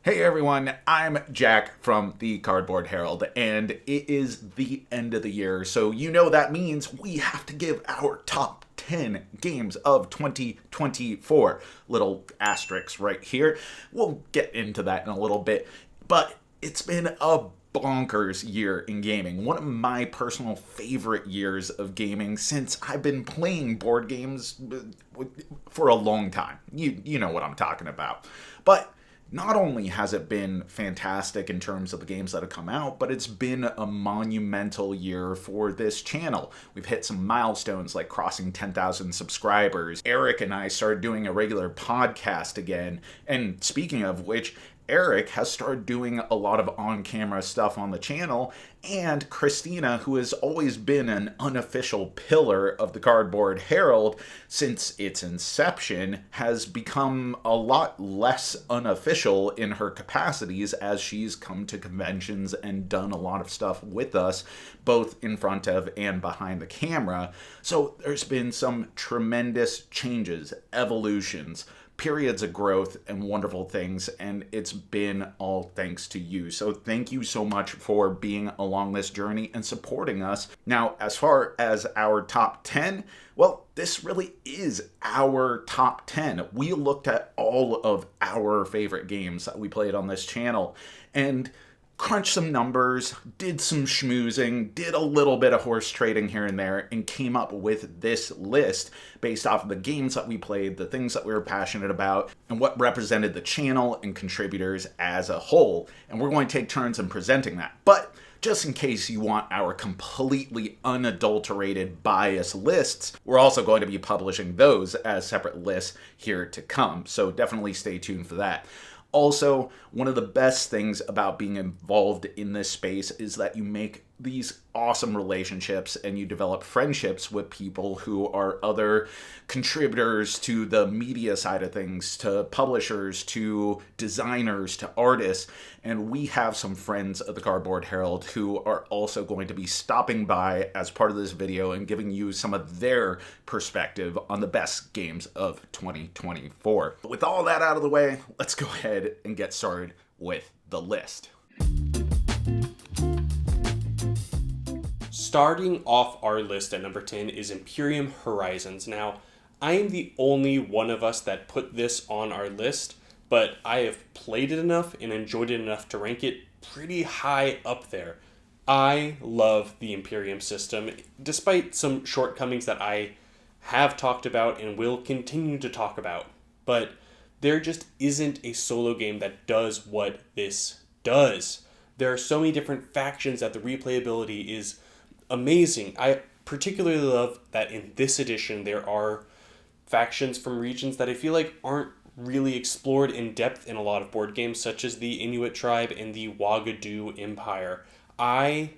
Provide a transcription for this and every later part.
Hey everyone, I'm Jack from the Cardboard Herald, and it is the end of the year, so you know that means we have to give our top 10 games of 2024. Little asterisks right here. We'll get into that in a little bit, but it's been a bonkers year in gaming. One of my personal favorite years of gaming since I've been playing board games for a long time. You know what I'm talking about. But not only has it been fantastic in terms of the games that have come out, but it's been a monumental year for this channel. We've hit some milestones like crossing 10,000 subscribers. Eric and I started doing a regular podcast again. And speaking of which, Eric has started doing a lot of on-camera stuff on the channel, and Christina, who has always been an unofficial pillar of the Cardboard Herald since its inception, has become a lot less unofficial in her capacities as she's come to conventions and done a lot of stuff with us, both in front of and behind the camera. So there's been some tremendous changes, evolutions, periods of growth and wonderful things, and it's been all thanks to you. So thank you so much for being along this journey and supporting us. Now, as far as our top 10, well, this really is our top 10. We looked at all of our favorite games that we played on this channel and crunched some numbers, did some schmoozing, did a little bit of horse trading here and there, and came up with this list based off of the games that we played, the things that we were passionate about, and what represented the channel and contributors as a whole. And we're going to take turns in presenting that. But just in case you want our completely unadulterated bias lists, we're also going to be publishing those as separate lists here to come. So definitely stay tuned for that. Also, one of the best things about being involved in this space is that you make these awesome relationships and you develop friendships with people who are other contributors to the media side of things, to publishers, to designers, to artists. And we have some friends of the Cardboard Herald who are also going to be stopping by as part of this video and giving you some of their perspective on the best games of 2024. But with all that out of the way, let's go ahead and get started with the list. Starting off our list at number 10 is Imperium Horizons. Now, I am the only one of us that put this on our list, but I have played it enough and enjoyed it enough to rank it pretty high up there. I love the Imperium system, despite some shortcomings that I have talked about and will continue to talk about. But there just isn't a solo game that does what this does. There are so many different factions that the replayability is amazing. I particularly love that in this edition there are factions from regions that I feel like aren't really explored in depth in a lot of board games, such as the Inuit tribe and the Wagadu Empire. I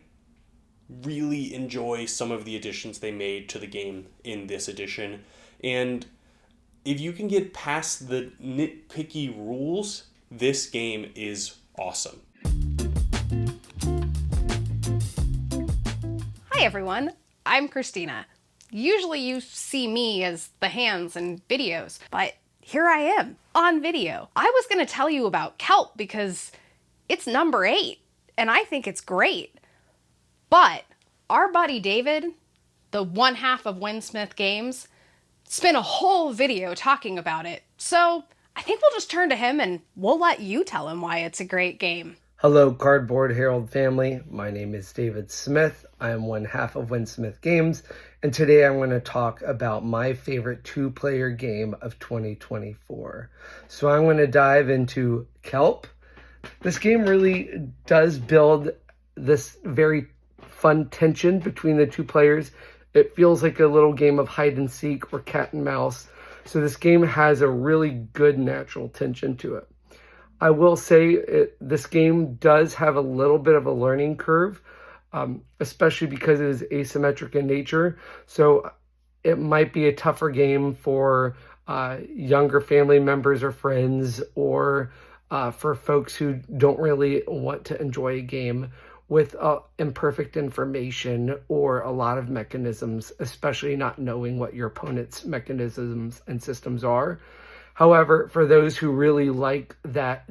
really enjoy some of the additions they made to the game in this edition, and if you can get past the nitpicky rules, this game is awesome. Hi everyone, I'm Christina. Usually you see me as the hands in videos, but here I am on video. I was going to tell you about Kelp because it's number 8 and I think it's great. But our buddy David, the one half of Winsmith Games, spent a whole video talking about it. So I think we'll just turn to him and we'll let you tell him why it's a great game. Hello, Cardboard Herald family. My name is David Smith. I am one half of Winsmith Games, and today I'm going to talk about my favorite two-player game of 2024. So I'm going to dive into Kelp. This game really does build this very fun tension between the two players. It feels like a little game of hide and seek or cat and mouse. So this game has a really good natural tension to it. I will say this game does have a little bit of a learning curve, especially because it is asymmetric in nature. So it might be a tougher game for younger family members or friends, or for folks who don't really want to enjoy a game with imperfect information or a lot of mechanisms, especially not knowing what your opponent's mechanisms and systems are. However, for those who really like that,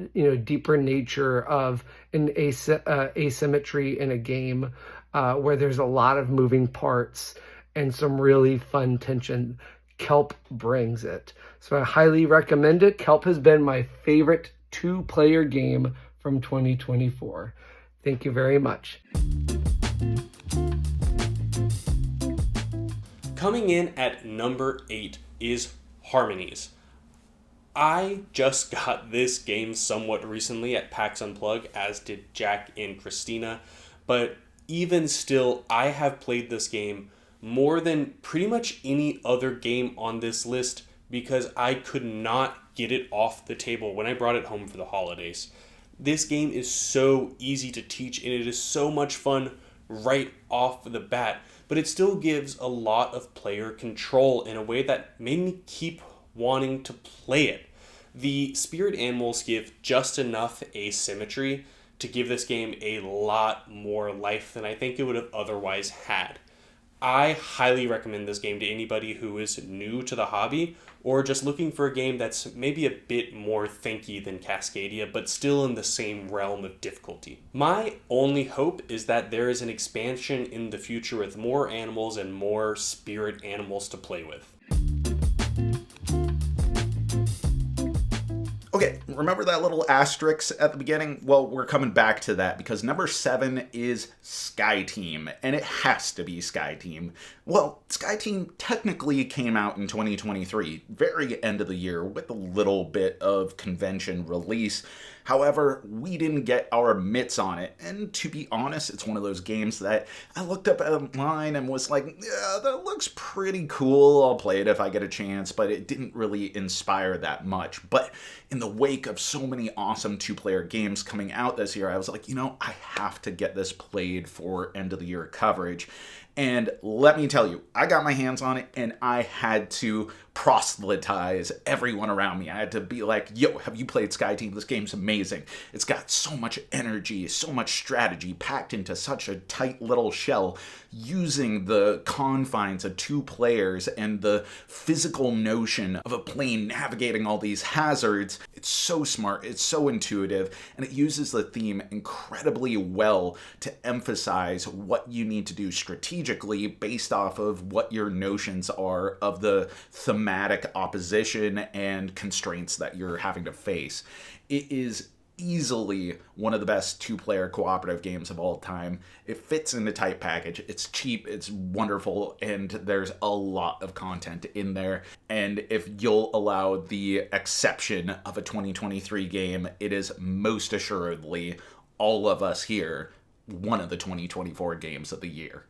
deeper nature of an asymmetry in a game, where there's a lot of moving parts and some really fun tension, Kelp brings it. So I highly recommend it. Kelp has been my favorite 2-player game from 2024. Thank you very much. Coming in at number 8 is Harmonies. I just got this game somewhat recently at PAX Unplug, as did Jack and Christina, but even still, I have played this game more than pretty much any other game on this list because I could not get it off the table when I brought it home for the holidays. This game is so easy to teach and it is so much fun right off the bat, but it still gives a lot of player control in a way that made me keep wanting to play it. The spirit animals give just enough asymmetry to give this game a lot more life than I think it would have otherwise had. I highly recommend this game to anybody who is new to the hobby or just looking for a game that's maybe a bit more thinky than Cascadia, but still in the same realm of difficulty. My only hope is that there is an expansion in the future with more animals and more spirit animals to play with. Okay, remember that little asterisk at the beginning? Well, we're coming back to that because number 7 is SkyTeam, and it has to be SkyTeam. Well, SkyTeam technically came out in 2023, very end of the year, with a little bit of convention release. However, we didn't get our mitts on it, and to be honest, it's one of those games that I looked up online and was like, yeah, that looks pretty cool, I'll play it if I get a chance, but it didn't really inspire that much. But in the wake of so many awesome 2-player games coming out this year, I was like, I have to get this played for end of the year coverage. And let me tell you, I got my hands on it and I had to proselytize everyone around me. I had to be like, yo, have you played SkyTeam? This game's amazing. It's got so much energy, so much strategy packed into such a tight little shell, using the confines of 2 players and the physical notion of a plane navigating all these hazards. It's so smart, it's so intuitive, and it uses the theme incredibly well to emphasize what you need to do strategically based off of what your notions are of the thematic opposition and constraints that you're having to face. It is easily one of the best 2-player cooperative games of all time. It fits in a tight package. It's cheap, it's wonderful, and there's a lot of content in there. And if you'll allow the exception of a 2023 game, it is most assuredly, all of us here, one of the 2024 games of the year.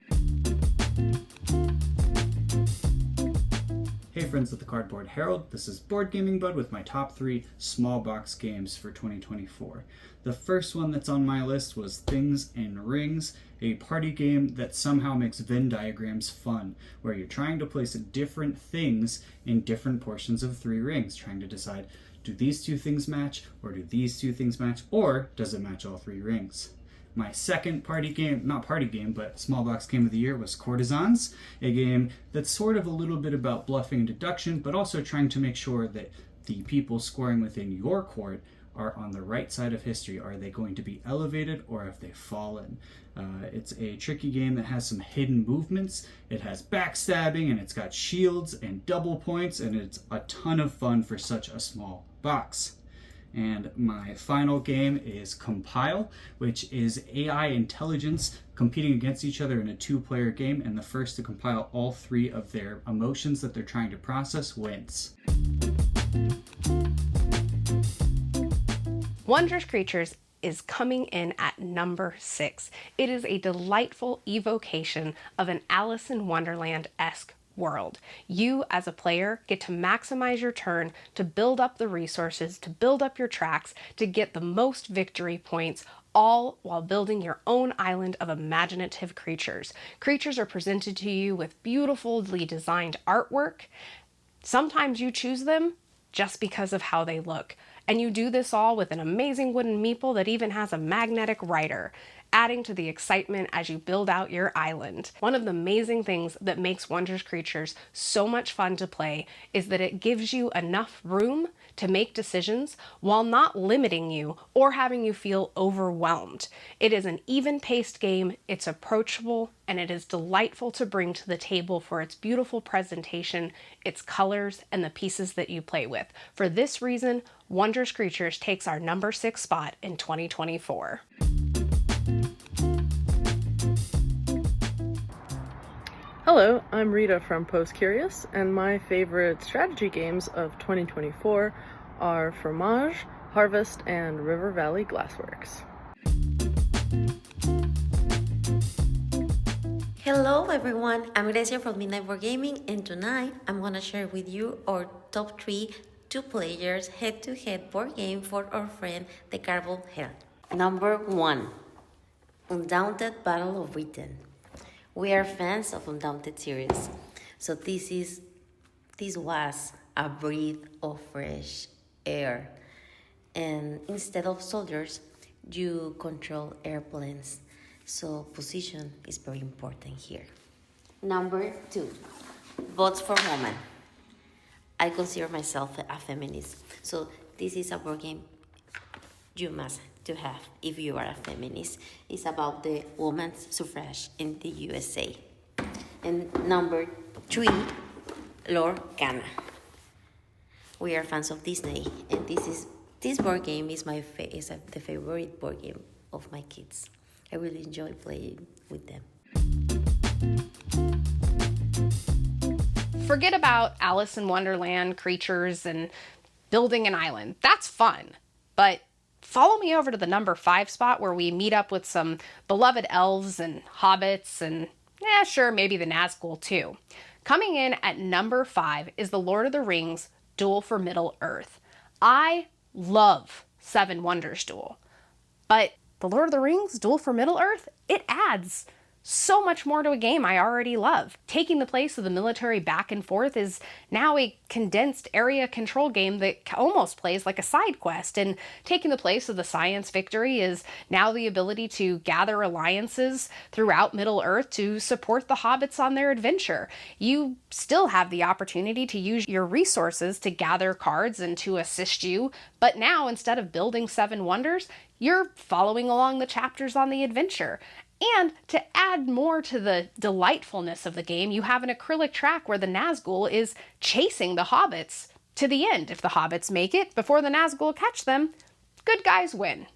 Hey friends of the Cardboard Herald, this is BoardGamingbud with my top 3 small box games for 2024. The first one that's on my list was Things and Rings, a party game that somehow makes Venn diagrams fun, where you're trying to place different things in different portions of 3 rings, trying to decide, do these 2 things match, or do these 2 things match, or does it match all 3 rings? My second small box game of the year was Courtesans, a game that's sort of a little bit about bluffing and deduction, but also trying to make sure that the people scoring within your court are on the right side of history. Are they going to be elevated or have they fallen? It's a tricky game that has some hidden movements. It has backstabbing and it's got shields and double points, and it's a ton of fun for such a small box. And my final game is Compile, which is AI intelligence competing against each other in a 2-player game, and the first to compile all 3 of their emotions that they're trying to process wins. Wondrous Creatures is coming in at number 6. It is a delightful evocation of an Alice in Wonderland-esque world. You as a player get to maximize your turn to build up the resources, to build up your tracks, to get the most victory points, all while building your own island of imaginative creatures. Creatures are presented to you with beautifully designed artwork. Sometimes you choose them just because of how they look. And you do this all with an amazing wooden meeple that even has a magnetic writer, adding to the excitement as you build out your island. One of the amazing things that makes Wondrous Creatures so much fun to play is that it gives you enough room to make decisions while not limiting you or having you feel overwhelmed. It is an even-paced game, it's approachable, and it is delightful to bring to the table for its beautiful presentation, its colors, and the pieces that you play with. For this reason, Wondrous Creatures takes our number 6 spot in 2024. Hello, I'm Rita from Post Curious, and my favorite strategy games of 2024 are Fromage, Harvest, and River Valley Glassworks. Hello everyone, I'm Grecia from Midnight Boardgaming, and tonight I'm gonna share with you our top 3 two-players head-to-head board game for our friend the Cardboard Herald. Number 1, Undaunted Battle of Britain. We are fans of Undaunted series, so this was a breath of fresh air. And instead of soldiers, you control airplanes, so position is very important here. Number 2, Votes for Women. I consider myself a feminist, so this is a board game you must to have if you are a feminist. It's about the women's suffrage in the USA. And number 3, Lord Ghana. We are fans of Disney, and this board game is the favorite board game of my kids. I really enjoy playing with them. Forget about Alice in Wonderland, creatures, and building an island. That's fun, but follow me over to the number 5 spot where we meet up with some beloved elves and hobbits and, sure, maybe the Nazgul too. Coming in at number 5 is the Lord of the Rings Duel for Middle-earth. I love Seven Wonders Duel, but the Lord of the Rings Duel for Middle-earth, it adds so much more to a game I already love. Taking the place of the military back and forth is now a condensed area control game that almost plays like a side quest, and taking the place of the science victory is now the ability to gather alliances throughout Middle-earth to support the hobbits on their adventure. You still have the opportunity to use your resources to gather cards and to assist you, but now instead of building 7 wonders, you're following along the chapters on the adventure. And to add more to the delightfulness of the game, you have an acrylic track where the Nazgul is chasing the hobbits to the end. If the hobbits make it before the Nazgul catch them, good guys win.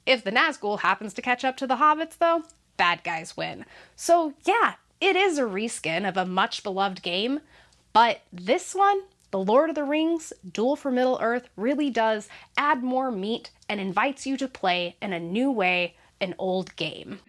If the Nazgul happens to catch up to the hobbits, though, bad guys win. So yeah, it is a reskin of a much beloved game, but this one, The Lord of the Rings Duel for Middle-earth, really does add more meat and invites you to play in a new way an old game.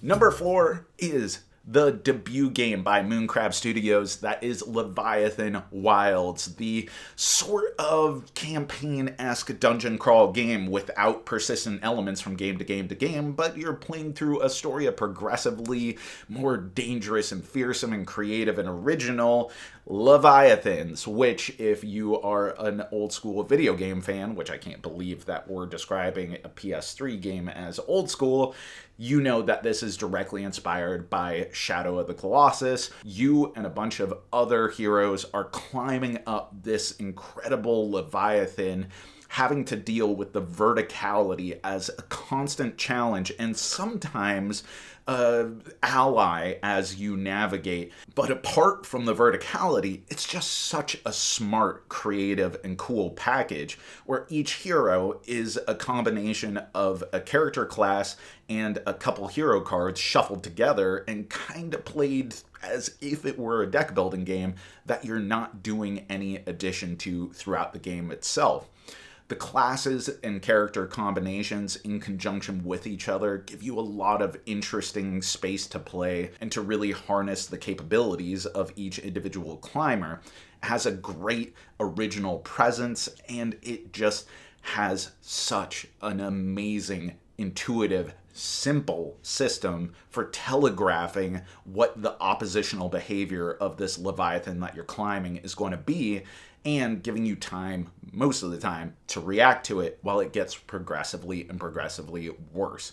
Number 4 is the debut game by Mooncrab Studios that is Leviathan Wilds, the sort of campaign-esque dungeon crawl game without persistent elements from game to game to game, but you're playing through a story of progressively more dangerous and fearsome and creative and original Leviathans, which, if you are an old school video game fan, which I can't believe that we're describing a PS3 game as old school, you know that this is directly inspired by Shadow of the Colossus. You and a bunch of other heroes are climbing up this incredible Leviathan, having to deal with the verticality as a constant challenge and sometimes ally as you navigate. But apart from the verticality, it's just such a smart, creative, and cool package where each hero is a combination of a character class and a couple hero cards shuffled together and kind of played as if it were a deck building game that you're not doing any addition to throughout the game itself. The classes and character combinations in conjunction with each other give you a lot of interesting space to play and to really harness the capabilities of each individual climber. It has a great original presence, and it just has such an amazing, intuitive, simple system for telegraphing what the oppositional behavior of this Leviathan that you're climbing is going to be, and giving you time, most of the time, to react to it while it gets progressively worse.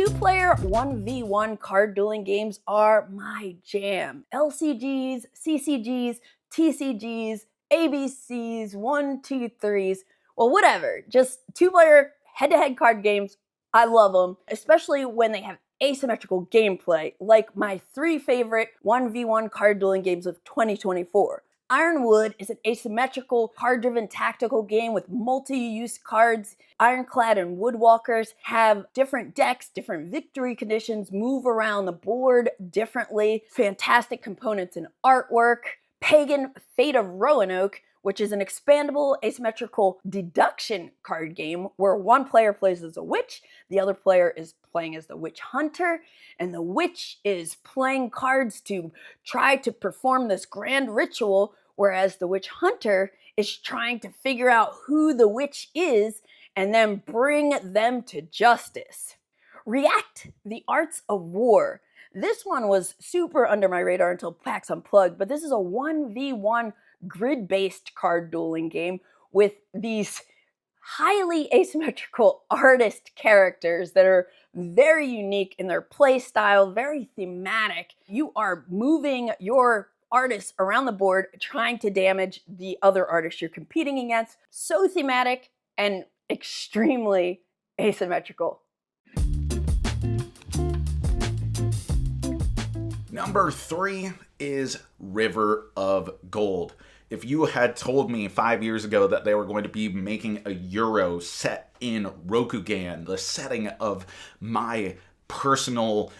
Two-player 1v1 card dueling games are my jam. LCGs, CCGs, TCGs, ABCs, 1, 2, 3s, well, whatever. Just two-player head-to-head card games. I love them, especially when they have asymmetrical gameplay, like my 3 favorite 1v1 card dueling games of 2024. Ironwood is an asymmetrical, card-driven tactical game with multi-use cards. Ironclad and Woodwalkers have different decks, different victory conditions, move around the board differently. Fantastic components and artwork. Pagan Fate of Roanoke, which is an expandable asymmetrical deduction card game where one player plays as a witch, the other player is playing as the witch hunter, and the witch is playing cards to try to perform this grand ritual, whereas the witch hunter is trying to figure out who the witch is and then bring them to justice. React, the Arts of War. This one was super under my radar until PAX Unplugged, but this is a 1v1 grid-based card dueling game with these highly asymmetrical artist characters that are very unique in their play style, very thematic. You are moving your artists around the board trying to damage the other artists you're competing against. So thematic and extremely asymmetrical. Number 3 is River of Gold. If you had told me 5 years ago that they were going to be making a Euro set in Rokugan, the setting of my personal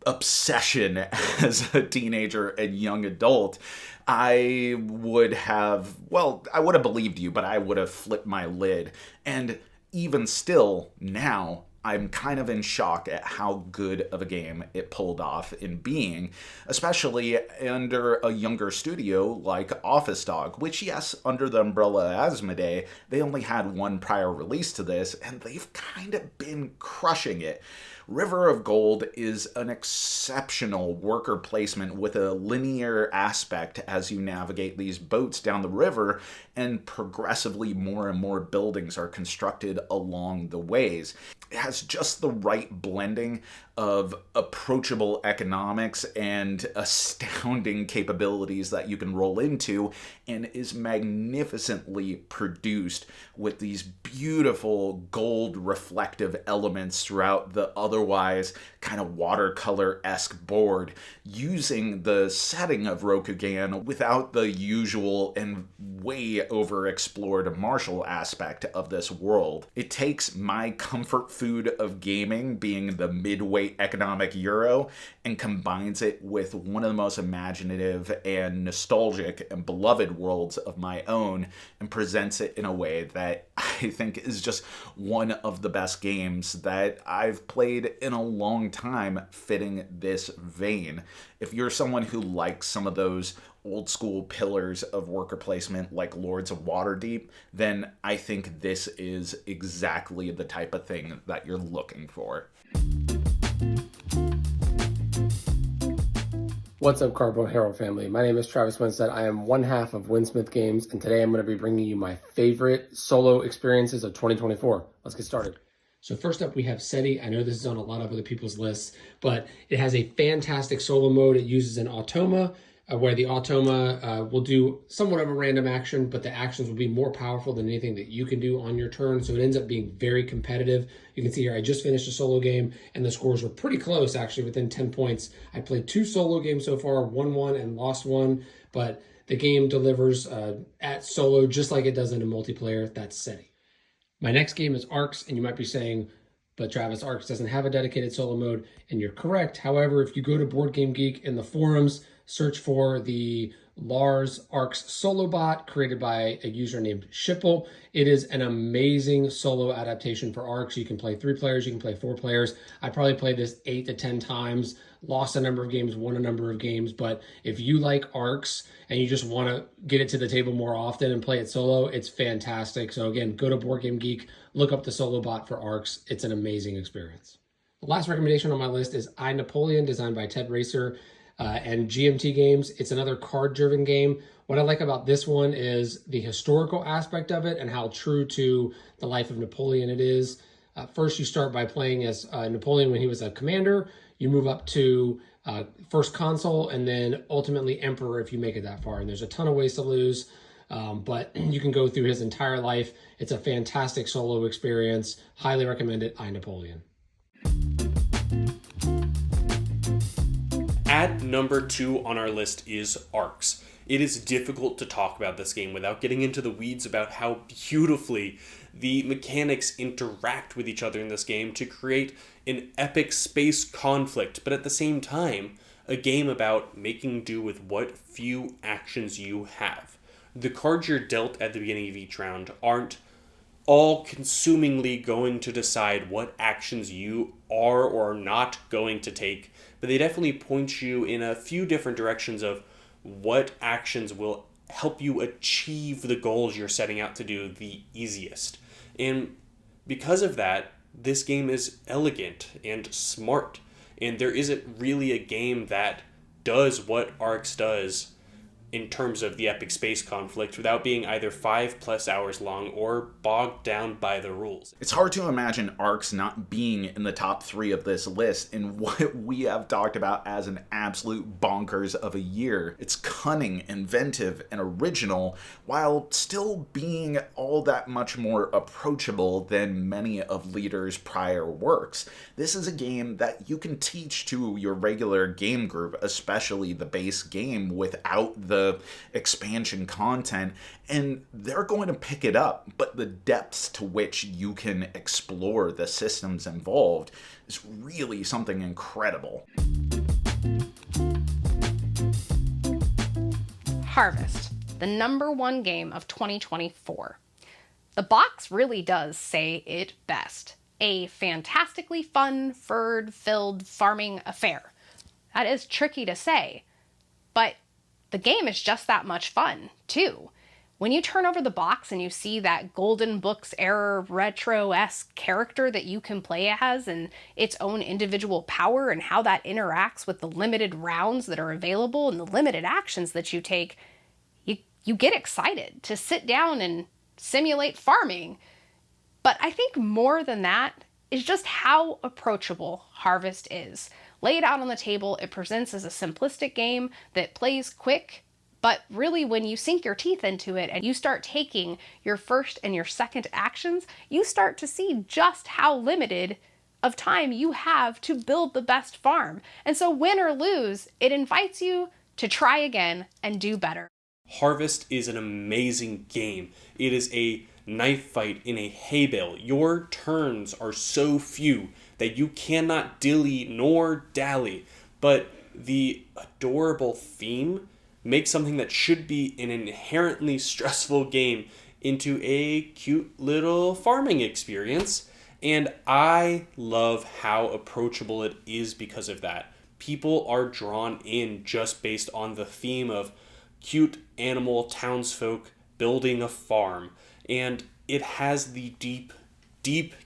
obsession as a teenager and young adult, I would have believed you, but I would have flipped my lid. And even still, now, I'm kind of in shock at how good of a game it pulled off in being, especially under a younger studio like Office Dog, which, yes, under the umbrella of Asmodee, they only had one prior release to this, and they've kind of been crushing it. River of Gold is an exceptional worker placement with a linear aspect as you navigate these boats down the river, and progressively more and more buildings are constructed along the ways. It has just the right blending of approachable economics and astounding capabilities that you can roll into, and is magnificently produced with these beautiful gold reflective elements throughout the otherwise kind of watercolor-esque board, using the setting of Rokugan without the usual and way overexplored martial aspect of this world. It takes my comfort food of gaming, being the midweight economic Euro, and combines it with one of the most imaginative and nostalgic and beloved worlds of my own, and presents it in a way that I think is just one of the best games that I've played in a long time, fitting this vein. If you're someone who likes some of those old school pillars of worker placement like Lords of Waterdeep, then I think this is exactly the type of thing that you're looking for. What's up, Cardboard Herald family? My name is Travis Winstead. I am one half of Winsmith Games, and today I'm going to be bringing you my favorite solo experiences of 2024. Let's get started. So first up, we have SETI. I know this is on a lot of other people's lists, but it has a fantastic solo mode. It uses an automa, where the automa will do somewhat of a random action, but the actions will be more powerful than anything that you can do on your turn. So it ends up being very competitive. You can see here, I just finished a solo game, and the scores were pretty close, actually, within 10 points. I played 2 solo games so far, won 1 and lost 1, but the game delivers at solo just like it does in a multiplayer. That's SETI. My next game is Arcs, and you might be saying, but Travis, Arcs doesn't have a dedicated solo mode, and you're correct. However, if you go to BoardGameGeek in the forums, search for the Lars Arcs solo bot created by a user named Shipple. It is an amazing solo adaptation for Arcs. You can play 3 players, you can play 4 players. I probably played this 8 to 10 times, lost a number of games, won a number of games, but if you like Arcs and you just want to get it to the table more often and play it solo, it's fantastic. So again, go to BoardGameGeek, look up the solo bot for Arcs. It's an amazing experience. The last recommendation on my list is I, Napoleon, designed by Ted Racer, and GMT Games. It's another card-driven game. What I like about this one is the historical aspect of it and how true to the life of Napoleon it is. First, you start by playing as Napoleon when he was a commander. You move up to first consul, and then ultimately emperor if you make it that far. And there's a ton of ways to lose, but you can go through his entire life. It's a fantastic solo experience. Highly recommend it. I, Napoleon. At number 2 on our list is Arcs. It is difficult to talk about this game without getting into the weeds about how beautifully the mechanics interact with each other in this game to create an epic space conflict, but at the same time, a game about making do with what few actions you have. The cards you're dealt at the beginning of each round aren't all-consumingly going to decide what actions you are or are not going to take, but they definitely point you in a few different directions of what actions will help you achieve the goals you're setting out to do the easiest. And because of that, this game is elegant and smart, and there isn't really a game that does what Arcs does in terms of the epic space conflict without being either 5+ hours long or bogged down by the rules. It's hard to imagine Arcs not being in the top 3 of this list in what we have talked about as an absolute bonkers of a year. It's cunning, inventive, and original, while still being all that much more approachable than many of Leader's prior works. This is a game that you can teach to your regular game group, especially the base game, without the expansion content, and they're going to pick it up, but the depths to which you can explore the systems involved is really something incredible. Harvest, the number 1 game of 2024. The box really does say it best. A fantastically fun, furred-filled farming affair. That is tricky to say, but the game is just that much fun, too. When you turn over the box and you see that Golden Books era retro-esque character that you can play as and its own individual power and how that interacts with the limited rounds that are available and the limited actions that you take, you get excited to sit down and simulate farming. But I think more than that is just how approachable Harvest is. Laid out on the table, it presents as a simplistic game that plays quick, but really when you sink your teeth into it and you start taking your first and your second actions, you start to see just how limited of time you have to build the best farm. And so win or lose, it invites you to try again and do better. Harvest is an amazing game. It is a knife fight in a hay bale. Your turns are so few that you cannot dilly nor dally, but the adorable theme makes something that should be an inherently stressful game into a cute little farming experience, and I love how approachable it is because of that. People are drawn in just based on the theme of cute animal townsfolk building a farm, and it has the deep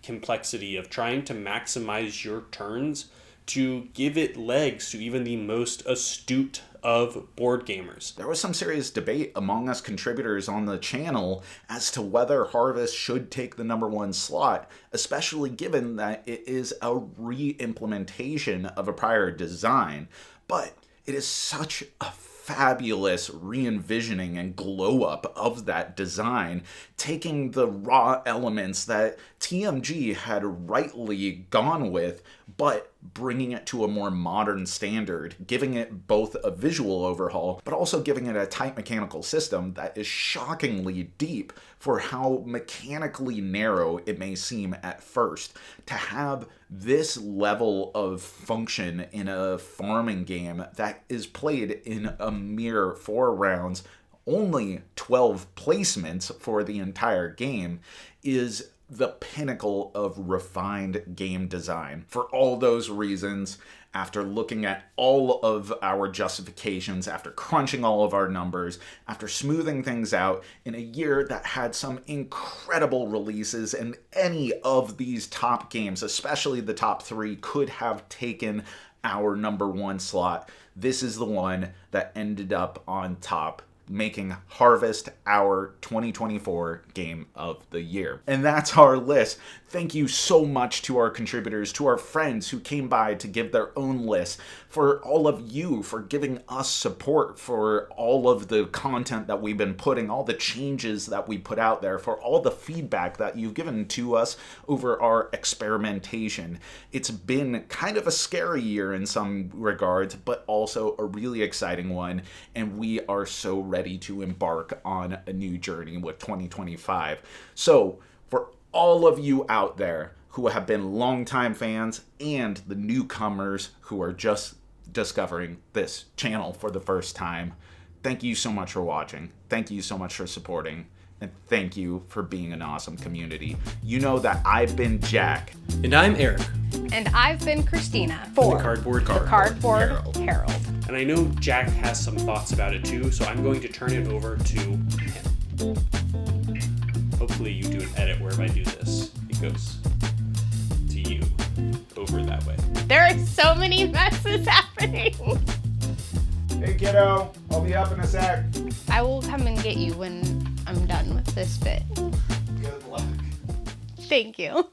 complexity of trying to maximize your turns to give it legs to even the most astute of board gamers. There was some serious debate among us contributors on the channel as to whether Harvest should take the number 1 slot, especially given that it is a re-implementation of a prior design. But it is such a fabulous re-envisioning and glow-up of that design, taking the raw elements that TMG had rightly gone with, but bringing it to a more modern standard, giving it both a visual overhaul, but also giving it a tight mechanical system that is shockingly deep for how mechanically narrow it may seem at first. To have this level of function in a farming game that is played in a mere 4 rounds, only 12 placements for the entire game, is the pinnacle of refined game design. For all those reasons, after looking at all of our justifications, after crunching all of our numbers, after smoothing things out in a year that had some incredible releases, and any of these top games, especially the top 3, could have taken our number 1 slot, this is the one that ended up on top. making Harvest our 2024 Game of the Year. And that's our list. Thank you so much to our contributors, to our friends who came by to give their own lists, for all of you for giving us support for all of the content that we've been putting, all the changes that we put out there, for all the feedback that you've given to us over our experimentation. It's been kind of a scary year in some regards, but also a really exciting one, and we are so ready to embark on a new journey with 2025. So, for all of you out there who have been longtime fans and the newcomers who are just discovering this channel for the first time, thank you so much for watching. Thank you so much for supporting. And thank you for being an awesome community. You know that I've been Jack. And I'm Eric. And I've been Christina For the Cardboard Herald. And I know Jack has some thoughts about it too, so I'm going to turn it over to him. Hopefully you do an edit where if I do this, it goes to you over that way. There are so many messes happening. Hey kiddo, I'll be up in a sec. I will come and get you when I'm done with this bit. Good luck. Thank you.